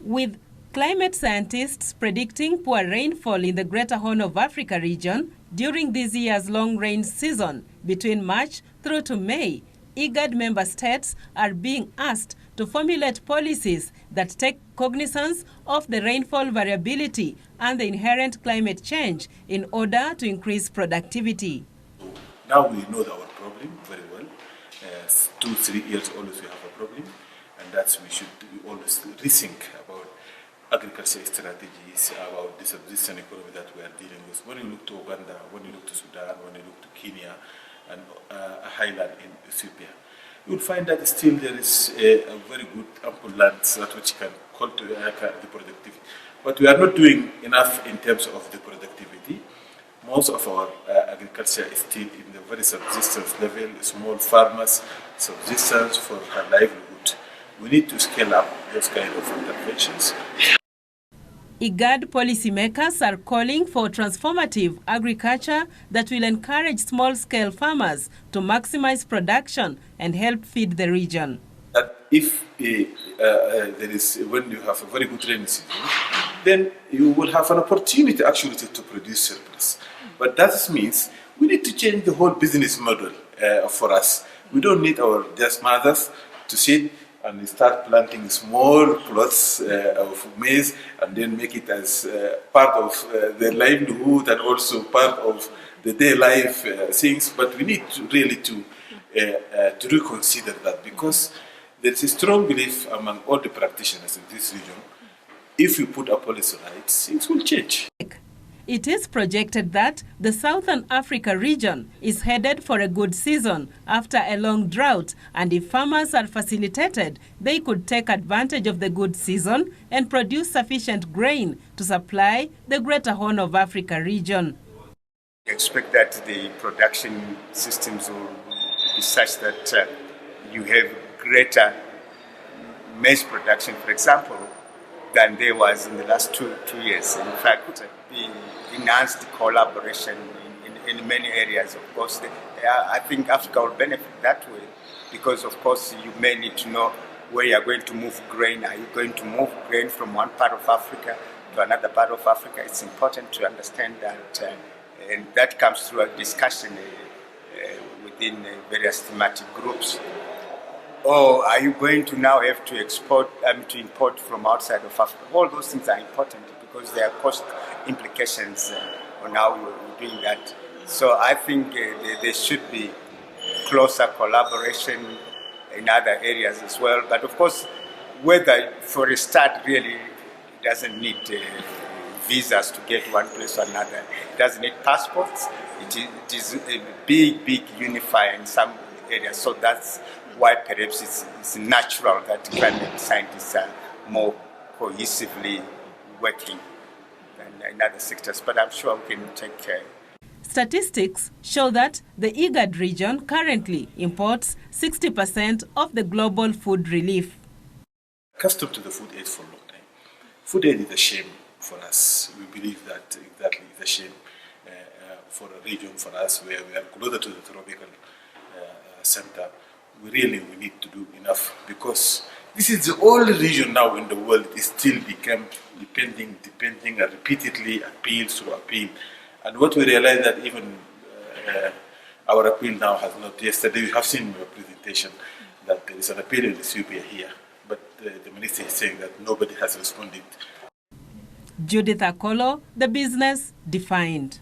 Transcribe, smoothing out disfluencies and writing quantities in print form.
With climate scientists predicting poor rainfall in the Greater Horn of Africa region during this year's long rain season between March through to May, IGAD member states are being asked to formulate policies that take cognizance of the rainfall variability and the inherent climate change in order to increase productivity. Now we know our problem very well. 2-3 years always we have a problem, and that's we should always rethink about agriculture strategies, about the subsistence economy that we are dealing with. When you look to Uganda, when you look to Sudan, when you look to Kenya, and a highland in Ethiopia, you will find that still there is a very good ample land that which can cultivate the productivity. But we are not doing enough in terms of the productivity. Most of our agriculture is still in the very subsistence level, small farmers, subsistence for her livelihood. We need to scale up those kind of interventions. IGAD policymakers are calling for transformative agriculture that will encourage small-scale farmers to maximize production and help feed the region. That if when you have a very good rainy season, then you will have an opportunity actually to produce surplus. But that means we need to change the whole business model for us. We don't need our just mothers to sit and start planting small plots of maize and then make it as part of their livelihood and also part of the day life things. But we need to really to reconsider that, because there's a strong belief among all the practitioners in this region, if we put a policy right, things will change. It is projected that the Southern Africa region is headed for a good season after a long drought, and if farmers are facilitated, they could take advantage of the good season and produce sufficient grain to supply the Greater Horn of Africa region. We expect that the production systems will be such that you have greater maize production, for example, than there was in the last two years. In fact, the enhanced collaboration in many areas. Of course, I think Africa will benefit that way, because of course you may need to know where you are going to move grain. Are you going to move grain from one part of Africa to another part of Africa? It's important to understand that, and that comes through a discussion within various thematic groups. Or are you going to now have to import from outside of Africa? All those things are important because there are cost implications on how we're doing that. So I think there should be closer collaboration in other areas as well. But of course, whether for a start really doesn't need visas to get one place or another. It doesn't need passports. It is a big unifier in some areas. So that's why perhaps it's natural that climate scientists are more cohesively working than in other sectors, but I'm sure we can take care. Statistics show that the IGAD region currently imports 60% of the global food relief. Accustomed to the food aid for a long time. Food aid is a shame for us. We believe that exactly is a shame for a region for us where we are closer to the tropical center. We need to do enough, because this is the only region now in the world is still become depending and repeatedly appeal. And what we realize that even our appeal now has not. Yesterday you have seen in your presentation that there is an appeal in Ethiopia here, but the minister is saying that nobody has responded. Judith Akolo, The Business Defined.